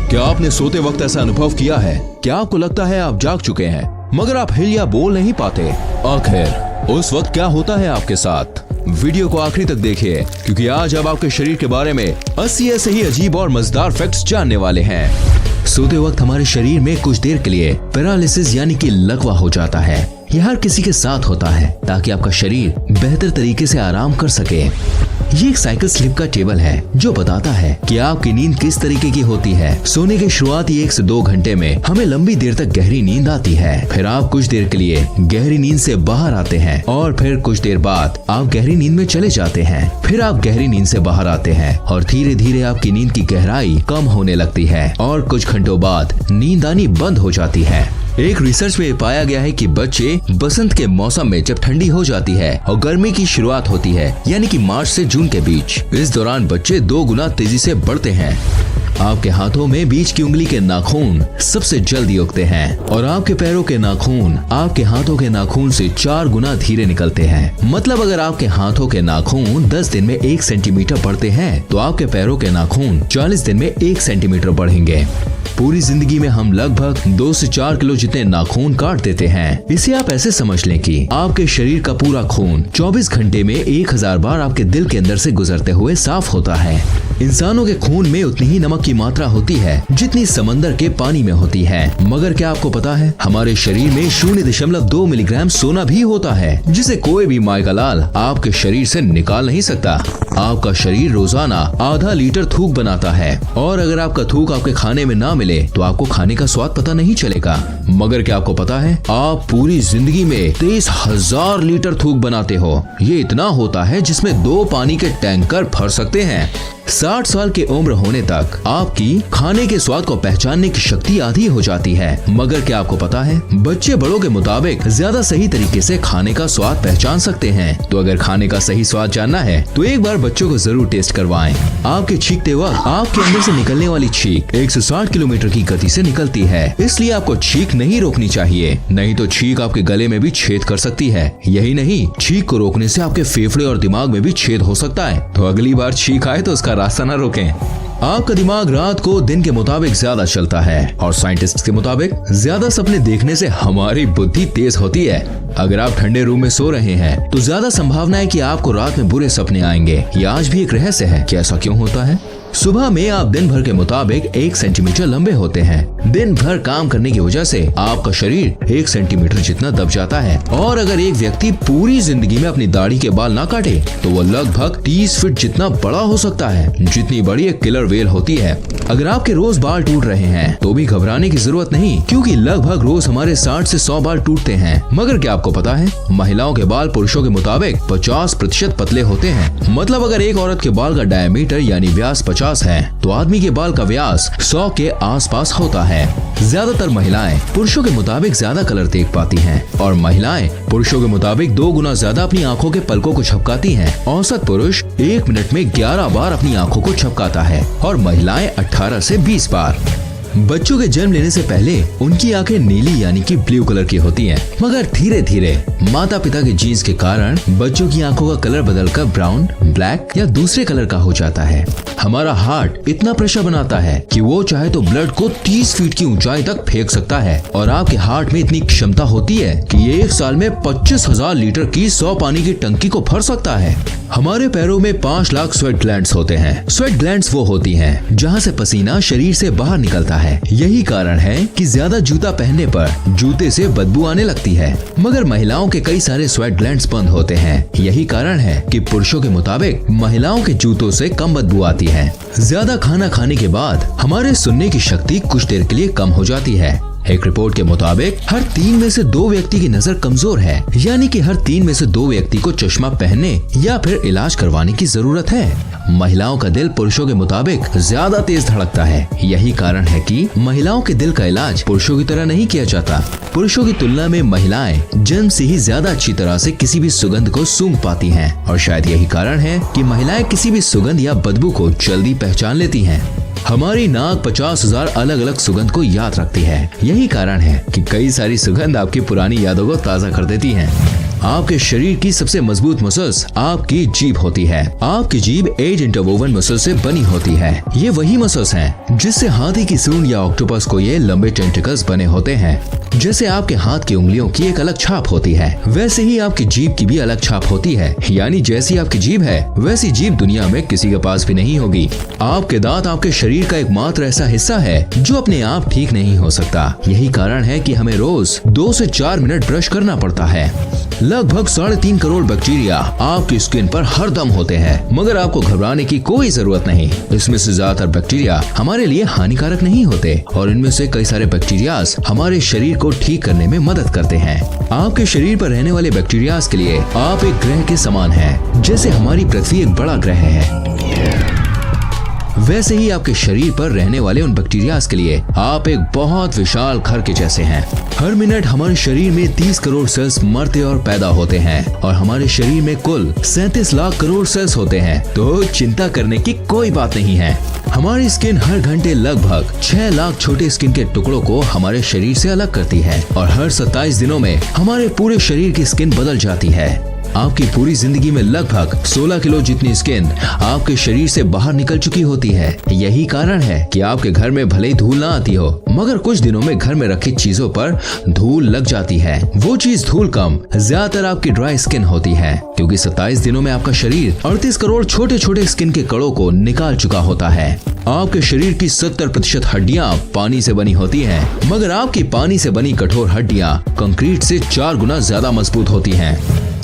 क्या आपने सोते वक्त ऐसा अनुभव किया है? क्या आपको लगता है आप जाग चुके हैं मगर आप हिल या बोल नहीं पाते? आखिर उस वक्त क्या होता है आपके साथ? वीडियो को आखिरी तक देखिए, क्योंकि आज हम आपके शरीर के बारे में 80 ऐसे ही अजीब और मजेदार फैक्ट्स जानने वाले हैं। सोते वक्त हमारे शरीर में कुछ देर के लिए पैरालिसिस यानी कि लकवा हो जाता है। यह हर किसी के साथ होता है ताकि आपका शरीर बेहतर तरीके से आराम कर सके। ये एक साइकिल स्लिप का टेबल है जो बताता है कि आपकी नींद किस तरीके की होती है। सोने के शुरुआती 1 से 2 घंटे में हमें लंबी देर तक गहरी नींद आती है। फिर आप कुछ देर के लिए गहरी नींद से बाहर आते हैं और फिर कुछ देर बाद आप गहरी नींद में चले जाते हैं। फिर आप गहरी नींद से बाहर आते हैं और धीरे धीरे आपकी नींद की गहराई कम होने लगती है और कुछ घंटों बाद नींद आनी बंद हो जाती है। एक रिसर्च में पाया गया है कि बच्चे बसंत के मौसम में जब ठंडी हो जाती है और गर्मी की शुरुआत होती है यानी कि मार्च से जून के बीच, इस दौरान बच्चे 2 गुना तेजी से बढ़ते हैं। आपके हाथों में बीच की उंगली के नाखून सबसे जल्दी उगते हैं और आपके पैरों के नाखून आपके हाथों के नाखून से 4 गुना धीरे निकलते हैं। मतलब अगर आपके हाथों के नाखून 10 दिन में 1 सेंटीमीटर बढ़ते हैं तो आपके पैरों के नाखून 40 दिन में 1 सेंटीमीटर बढ़ेंगे। पूरी जिंदगी में हम लगभग 2 से 4 किलो जितने नाखून काट देते हैं। इसे आप ऐसे समझ लें कि आपके शरीर का पूरा खून 24 घंटे में 1000 बार आपके दिल के अंदर से गुजरते हुए साफ होता है। इंसानों के खून में उतनी ही नमक की मात्रा होती है जितनी समंदर के पानी में होती है। मगर क्या आपको पता है हमारे शरीर में 0.2 मिलीग्राम सोना भी होता है, जिसे कोई भी माय का लाल आपके शरीर से निकाल नहीं सकता। आपका शरीर रोजाना आधा लीटर थूक बनाता है और अगर आपका थूक आपके खाने में ना मिले तो आपको खाने का स्वाद पता नहीं चलेगा। मगर क्या आपको पता है आप पूरी जिंदगी में 23,000 लीटर थूक बनाते हो। ये इतना होता है जिसमें 2 पानी के टैंकर भर सकते हैं। 60 साल की उम्र होने तक आपकी खाने के स्वाद को पहचानने की शक्ति आधी हो जाती है। मगर क्या आपको पता है बच्चे बड़ों के मुताबिक ज्यादा सही तरीके से खाने का स्वाद पहचान सकते हैं। तो अगर खाने का सही स्वाद जानना है तो एक बार बच्चों को जरूर टेस्ट करवाएं। आपके छींकते वक्त आपके अंदर से निकलने वाली छींक 160 किलोमीटर की गति से निकलती है, इसलिए आपको छींक नहीं रोकनी चाहिए, नहीं तो छींक आपके गले में भी छेद कर सकती है। यही नहीं, छींक को रोकने से आपके फेफड़े और दिमाग में भी छेद हो सकता है। तो अगली बार छींक आए तो उसका रास्ता न रोकें। आपका दिमाग रात को दिन के मुताबिक ज्यादा चलता है और साइंटिस्ट के मुताबिक ज्यादा सपने देखने से हमारी बुद्धि तेज होती है। अगर आप ठंडे रूम में सो रहे हैं तो ज्यादा संभावना है कि आपको रात में बुरे सपने आएंगे। ये आज भी एक रहस्य है कि ऐसा क्यों होता है। सुबह में आप दिन भर के मुताबिक 1 सेंटीमीटर लंबे होते हैं। दिन भर काम करने की वजह से आपका शरीर 1 सेंटीमीटर जितना दब जाता है और अगर एक व्यक्ति पूरी जिंदगी में अपनी दाढ़ी के बाल ना काटे तो वो लगभग 30 फीट जितना बड़ा हो सकता है, जितनी बड़ी एक किलर वेल होती है। अगर आपके रोज बाल टूट रहे हैं तो भी घबराने की जरूरत नहीं, क्योंकि लगभग रोज हमारे 60 से 100 बाल टूटते हैं। मगर क्या आपको पता है महिलाओं के बाल पुरुषों के मुताबिक 50% पतले होते हैं। मतलब अगर एक औरत के बाल का डायमीटर यानी व्यास 50 है तो आदमी के बाल का व्यास 100 के आसपास होता है। ज्यादातर महिलाएं पुरुषों के मुताबिक ज्यादा कलर देख पाती हैं और महिलाएं पुरुषों के मुताबिक 2 गुना ज्यादा अपनी आंखों के पलकों को झपकाती हैं। औसत पुरुष 1 मिनट में 11 बार अपनी आंखों को झपकाता है और महिलाएं 18 से 20 बार। बच्चों के जन्म लेने से पहले उनकी आंखें नीली यानी कि ब्लू कलर की होती हैं, मगर धीरे धीरे माता पिता के जीन्स के कारण बच्चों की आंखों का कलर बदलकर ब्राउन, ब्लैक या दूसरे कलर का हो जाता है। हमारा हार्ट इतना प्रेशर बनाता है कि वो चाहे तो ब्लड को 30 फीट की ऊंचाई तक फेंक सकता है और आपके हार्ट में इतनी क्षमता होती है कि ये 1 साल में 25,000 लीटर की 100 पानी की टंकी को भर सकता है। हमारे पैरों में 5 लाख स्वेट ग्लैंड्स होते हैं। स्वेट ग्लैंड्स वो होती हैं जहाँ से पसीना शरीर से बाहर निकलता है। यही कारण है कि ज्यादा जूता पहनने पर जूते से बदबू आने लगती है। मगर महिलाओं के कई सारे स्वेट ग्लैंड्स बंद होते हैं। यही कारण है कि पुरुषों के मुताबिक महिलाओं के जूतों से कम बदबू आती है। ज्यादा खाना खाने के बाद हमारे सुनने की शक्ति कुछ देर के लिए कम हो जाती है। एक रिपोर्ट के मुताबिक हर 3 में से 2 व्यक्ति की नजर कमजोर है, यानी कि हर 3 में से 2 व्यक्ति को चश्मा पहनने या फिर इलाज करवाने की जरूरत है। महिलाओं का दिल पुरुषों के मुताबिक ज्यादा तेज धड़कता है। यही कारण है कि महिलाओं के दिल का इलाज पुरुषों की तरह नहीं किया जाता। पुरुषों की तुलना में महिलाएं जन्म से ही ज्यादा अच्छी तरह से किसी भी सुगंध को सूंघ पाती हैं और शायद यही कारण है कि महिलाएं किसी भी सुगंध या बदबू को जल्दी पहचान लेती हैं। हमारी नाक 50,000 अलग अलग सुगंध को याद रखती है। यही कारण है कि कई सारी सुगंध आपकी पुरानी यादों को ताज़ा कर देती हैं। आपके शरीर की सबसे मजबूत मसल्स आपकी जीभ होती है। आपकी जीभ एज इंटरवोवन मसल से बनी होती है। ये वही मसल्स हैं जिससे हाथी की सूंड या ऑक्टोपस को ये लंबे टेंटिकल्स बने होते हैं। जैसे आपके हाथ की उंगलियों की एक अलग छाप होती है, वैसे ही आपकी जीभ की भी अलग छाप होती है। यानी जैसी आपकी जीभ है वैसी जीभ दुनिया में किसी के पास भी नहीं होगी। आपके दांत आपके शरीर का एकमात्र ऐसा हिस्सा है जो अपने आप ठीक नहीं हो सकता। यही कारण है कि हमें रोज 2 से 4 मिनट ब्रश करना पड़ता है। लगभग 3.5 करोड़ बैक्टीरिया आपकी स्किन पर हरदम होते हैं, मगर आपको घबराने की कोई जरूरत नहीं। इसमें से ज्यादातर बैक्टीरिया हमारे लिए हानिकारक नहीं होते और इनमें से कई सारे बैक्टीरिया हमारे शरीर को ठीक करने में मदद करते हैं। आपके शरीर पर रहने वाले बैक्टीरिया के लिए आप एक ग्रह के समान हैं। जैसे हमारी पृथ्वी एक बड़ा ग्रह है, वैसे ही आपके शरीर पर रहने वाले उन बैक्टीरिया के लिए आप एक बहुत विशाल घर के जैसे हैं। हर मिनट हमारे शरीर में 30 करोड़ सेल्स मरते और पैदा होते हैं और हमारे शरीर में कुल 37 लाख करोड़ सेल्स होते हैं। तो चिंता करने की कोई बात नहीं है। हमारी स्किन हर घंटे लगभग 6 लाख छोटे स्किन के टुकड़ों को हमारे शरीर से अलग करती है और हर 27 दिनों में हमारे पूरे शरीर की स्किन बदल जाती है। आपकी पूरी जिंदगी में लगभग 16 किलो जितनी स्किन आपके शरीर से बाहर निकल चुकी होती है। यही कारण है कि आपके घर में भले ही धूल ना आती हो, मगर कुछ दिनों में घर में रखी चीजों पर धूल लग जाती है। वो चीज धूल कम ज्यादातर आपकी ड्राई स्किन होती है, क्योंकि 27 दिनों में आपका शरीर 38 करोड़ छोटे छोटे स्किन के कणों को निकाल चुका होता है। आपके शरीर की 70% हड्डियां पानी से बनी होती हैं, मगर आपकी पानी से बनी कठोर हड्डियां कंक्रीट से 4 गुना ज्यादा मजबूत होती हैं।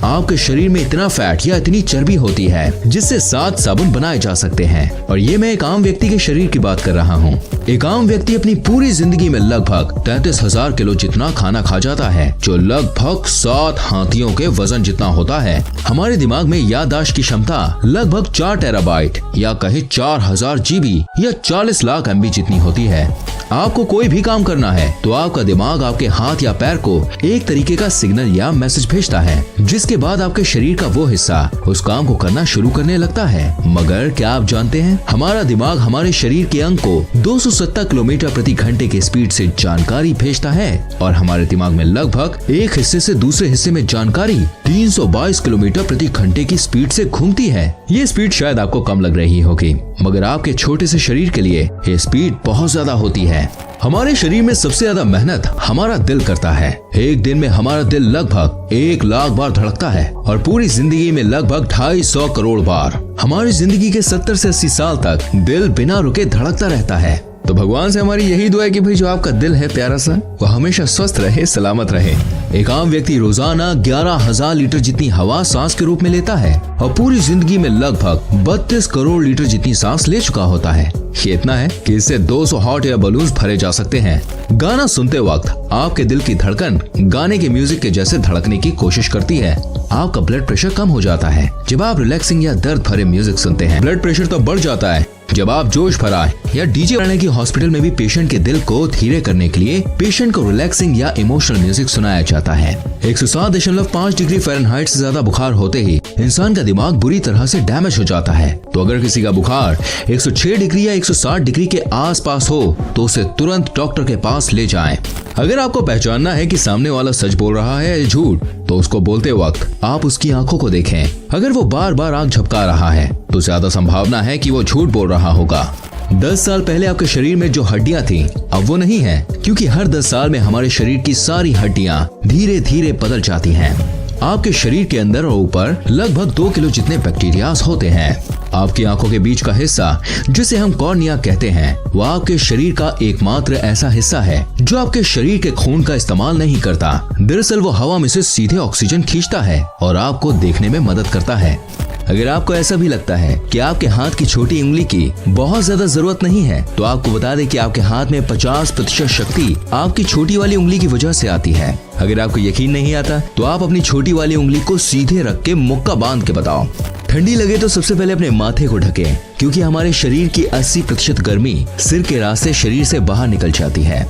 आपके शरीर में इतना फैट या इतनी चर्बी होती है जिससे 7 साबुन बनाए जा सकते हैं। और ये मैं एक आम व्यक्ति के शरीर की बात कर रहा हूँ। एक आम व्यक्ति अपनी पूरी जिंदगी में लगभग 33,000 किलो जितना खाना खा जाता है, जो लगभग 7 हाथियों के वजन जितना होता है। हमारे दिमाग में याददाश्त की क्षमता लगभग 4 टेराबाइट या कहे 4000 GB या 40 लाख MB जितनी होती है। आपको कोई भी काम करना है तो आपका दिमाग आपके हाथ या पैर को एक तरीके का सिग्नल या मैसेज भेजता है, जिसके बाद आपके शरीर का वो हिस्सा उस काम को करना शुरू करने लगता है। मगर क्या आप जानते हैं, हमारा दिमाग हमारे शरीर के अंग को 270 किलोमीटर प्रति घंटे की स्पीड से जानकारी भेजता है और हमारे दिमाग में लगभग एक हिस्से से दूसरे हिस्से में जानकारी 322 किलोमीटर प्रति घंटे की स्पीड से घूमती है। ये स्पीड शायद आपको कम लग रही होगी, मगर आपके छोटे से शरीर के लिए ये स्पीड बहुत ज्यादा होती है। हमारे शरीर में सबसे ज्यादा मेहनत हमारा दिल करता है। एक दिन में हमारा दिल लगभग 1 लाख बार धड़कता है और पूरी जिंदगी में लगभग 250 करोड़ बार। हमारी जिंदगी के 70 से 80 साल तक दिल बिना रुके धड़कता रहता है। तो भगवान से हमारी यही दुआ है कि भाई जो आपका दिल है प्यारा सा, वो हमेशा स्वस्थ रहे, सलामत रहे। एक आम व्यक्ति रोजाना 11,000 लीटर जितनी हवा सांस के रूप में लेता है और पूरी जिंदगी में लगभग 32 करोड़ लीटर जितनी सांस ले चुका होता है। ये इतना है कि इससे 200 हॉट एयर बलून्स भरे जा सकते हैं। गाना सुनते वक्त आपके दिल की धड़कन गाने के म्यूजिक के जैसे धड़कने की कोशिश करती है। आपका ब्लड प्रेशर कम हो जाता है जब आप रिलैक्सिंग या दर्द भरे म्यूजिक सुनते हैं। ब्लड प्रेशर तो बढ़ जाता है जब आप जोश भरा या डीजे बनाने की हॉस्पिटल में भी पेशेंट के दिल को धीरे करने के लिए पेशेंट को रिलैक्सिंग या इमोशनल म्यूजिक सुनाया जाता है। 107.5 डिग्री फ़ारेनहाइट से ज्यादा बुखार होते ही इंसान का दिमाग बुरी तरह से डैमेज हो जाता है। तो अगर किसी का बुखार 106 डिग्री या 160 डिग्री के आसपास हो तो उसे तुरंत डॉक्टर के पास ले जाएं। अगर आपको पहचानना है कि सामने वाला सच बोल रहा है या झूठ, तो उसको बोलते वक्त आप उसकी आंखों को देखें। अगर वो बार बार आंख झपका रहा है तो ज्यादा संभावना है कि वो झूठ बोल रहा होगा। 10 साल पहले आपके शरीर में जो हड्डियां थी अब वो नहीं है, क्योंकि हर 10 साल में हमारे शरीर की सारी हड्डियां धीरे धीरे बदल जाती हैं। आपके शरीर के अंदर और ऊपर लगभग 2 किलो जितने बैक्टीरिया होते हैं। आपकी आंखों के बीच का हिस्सा जिसे हम कॉर्निया कहते हैं, वो आपके शरीर का एकमात्र ऐसा हिस्सा है जो आपके शरीर के खून का इस्तेमाल नहीं करता। दरअसल वो हवा में से सीधे ऑक्सीजन खींचता है और आपको देखने में मदद करता है। अगर आपको ऐसा भी लगता है कि आपके हाथ की छोटी उंगली की बहुत ज्यादा जरूरत नहीं है, तो आपको बता दें कि आपके हाथ में 50% शक्ति आपकी छोटी वाली उंगली की वजह से आती है। अगर आपको यकीन नहीं आता तो आप अपनी छोटी वाली उंगली को सीधे रख के मुक्का बांध के बताओ। ठंडी लगे तो सबसे पहले अपने माथे को ढकें, क्योंकि हमारे शरीर की 80% गर्मी सिर के रास्ते शरीर से बाहर निकल जाती है।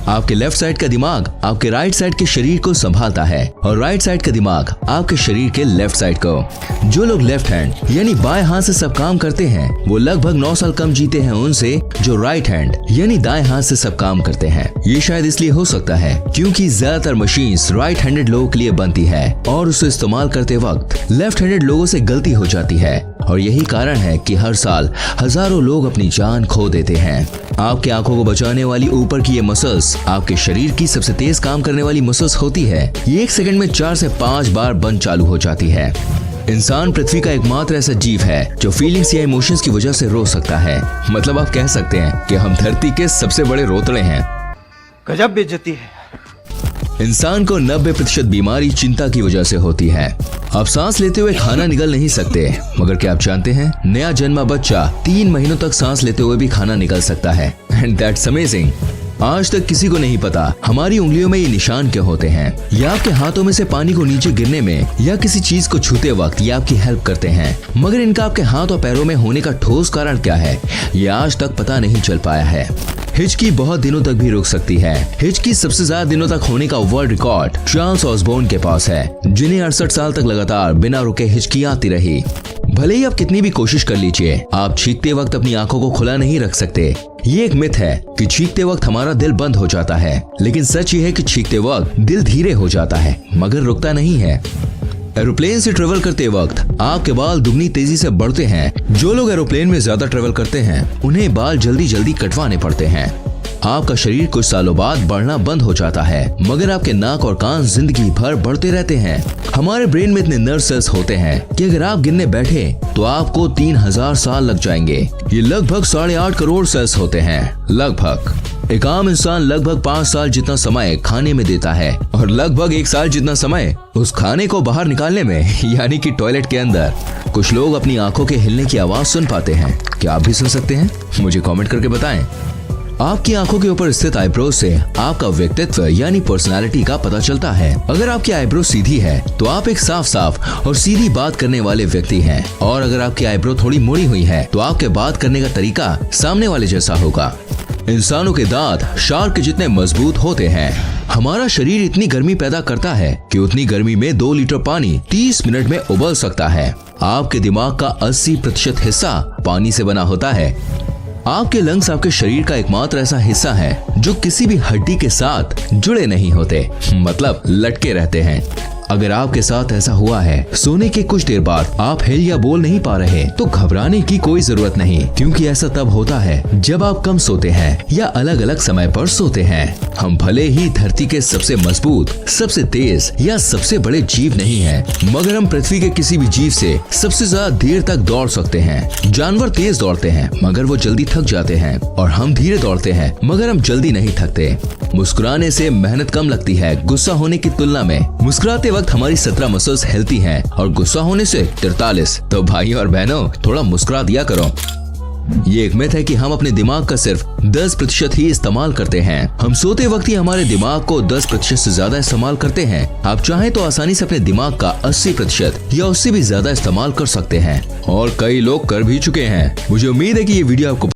आपके लेफ्ट साइड का दिमाग आपके राइट साइड के शरीर को संभालता है और राइट साइड का दिमाग आपके शरीर के लेफ्ट साइड को। जो लोग लेफ्ट हैंड यानी बाएं हाथ से सब काम करते हैं वो लगभग 9 साल कम जीते हैं उनसे जो राइट हैंड यानी दाएं हाथ से सब काम करते हैं। ये शायद इसलिए हो सकता है क्योंकि ज्यादातर मशीन्स राइट हैंडेड लोगों के लिए बनती है और उसे इस्तेमाल करते वक्त लेफ्ट हैंडेड लोगों से गलती हो जाती है और यही कारण है कि हर साल हजारों लोग अपनी जान खो देते हैं। आपकी आंखों को बचाने वाली ऊपर की ये मसल्स आपके शरीर की सबसे तेज काम करने वाली मसल्स होती है। ये 1 सेकंड में 4 से 5 बार बंद चालू हो जाती है। इंसान पृथ्वी का एकमात्र ऐसा जीव है जो फीलिंग्स या इमोशंस की वजह से रो सकता है। मतलब आप कह सकते हैं कि हम धरती के सबसे बड़े रोतड़े हैं। गजब बेइज्जती है। इंसान को 90% बीमारी चिंता की वजह से होती है। आप सांस लेते हुए खाना निगल नहीं सकते, मगर क्या आप जानते हैं नया जन्मा बच्चा 3 महीनों तक सांस लेते हुए भी खाना निगल सकता है। And that's amazing. आज तक किसी को नहीं पता हमारी उंगलियों में ये निशान क्या होते हैं। या आपके हाथों में से पानी को नीचे गिरने में या किसी चीज को छूते वक्त ये आपकी हेल्प करते हैं, मगर इनका आपके हाथ और पैरों में होने का ठोस कारण क्या है ये आज तक पता नहीं चल पाया है। हिचकी बहुत दिनों तक भी रुक सकती है। हिचकी सबसे ज्यादा दिनों तक होने का वर्ल्ड रिकॉर्ड चार्ल्स ऑसबोर्न के पास है, जिन्हें 68 साल तक लगातार बिना रुके हिचकी आती रही। भले ही आप कितनी भी कोशिश कर लीजिए, आप चीखते वक्त अपनी आंखों को खुला नहीं रख सकते। ये एक मिथ है कि चीखते वक्त हमारा दिल बंद हो जाता है, लेकिन सच ये है कि चीखते वक्त दिल धीरे हो जाता है मगर रुकता नहीं है। एरोप्लेन से ट्रेवल करते वक्त आपके बाल दुगनी तेजी से बढ़ते हैं। जो लोग एरोप्लेन में ज्यादा ट्रेवल करते हैं उन्हें बाल जल्दी जल्दी कटवाने पड़ते हैं। आपका शरीर कुछ सालों बाद बढ़ना बंद हो जाता है, मगर आपके नाक और कान जिंदगी भर बढ़ते रहते हैं। हमारे ब्रेन में इतने नर्व सेल्स होते हैं कि अगर आप गिनने बैठे तो आपको 3000 साल लग जाएंगे। ये लगभग 8.5 करोड़ सेल्स होते हैं। लगभग एक आम इंसान लगभग 5 साल जितना समय खाने में देता है और लगभग 1 साल जितना समय उस खाने को बाहर निकालने में, यानी कि टॉयलेट के अंदर। कुछ लोग अपनी आंखों के हिलने की आवाज सुन पाते हैं। क्या आप भी सुन सकते हैं? मुझे कमेंट करके बताएं। आपकी आंखों के ऊपर स्थित आईब्रो से आपका व्यक्तित्व यानी पर्सनालिटी का पता चलता है। अगर आपकी आईब्रो सीधी है तो आप एक साफ साफ और सीधी बात करने वाले व्यक्ति हैं, और अगर आपकी आईब्रो थोड़ी मुड़ी हुई है तो आपके बात करने का तरीका सामने वाले जैसा होगा। इंसानों के दांत शार्क के जितने मजबूत होते हैं। हमारा शरीर इतनी गर्मी पैदा करता है कि उतनी गर्मी में 2 लीटर पानी 30 मिनट में उबल सकता है। आपके दिमाग का 80% हिस्सा पानी से बना होता है। आपके लंग्स आपके शरीर का एकमात्र ऐसा हिस्सा है जो किसी भी हड्डी के साथ जुड़े नहीं होते, मतलब लटके रहते हैं। अगर आपके साथ ऐसा हुआ है, सोने के कुछ देर बाद आप हिल या बोल नहीं पा रहे, तो घबराने की कोई जरूरत नहीं, क्योंकि ऐसा तब होता है जब आप कम सोते हैं या अलग अलग समय पर सोते हैं। हम भले ही धरती के सबसे मजबूत, सबसे तेज या सबसे बड़े जीव नहीं हैं, मगर हम पृथ्वी के किसी भी जीव से सबसे ज्यादा देर तक दौड़ सकते हैं। जानवर तेज दौड़ते हैं मगर वो जल्दी थक जाते हैं, और हम धीरे दौड़ते हैं मगर हम जल्दी नहीं थकते। मुस्कुराने से मेहनत कम लगती है गुस्सा होने की तुलना में। मुस्कुराते वक्त हमारी 17 मसल्स हिलती हैं और गुस्सा होने से 43। तो भाइयों और बहनों, थोड़ा मुस्कुरा दिया करो। ये एक मिथ है कि हम अपने दिमाग का सिर्फ 10% ही इस्तेमाल करते हैं। हम सोते वक्त ही हमारे दिमाग को 10% से ज्यादा इस्तेमाल करते हैं। आप चाहें तो आसानी से अपने दिमाग का 80% या उससे भी ज्यादा इस्तेमाल कर सकते हैं, और कई लोग कर भी चुके हैं। मुझे उम्मीद है कि ये वीडियो आपको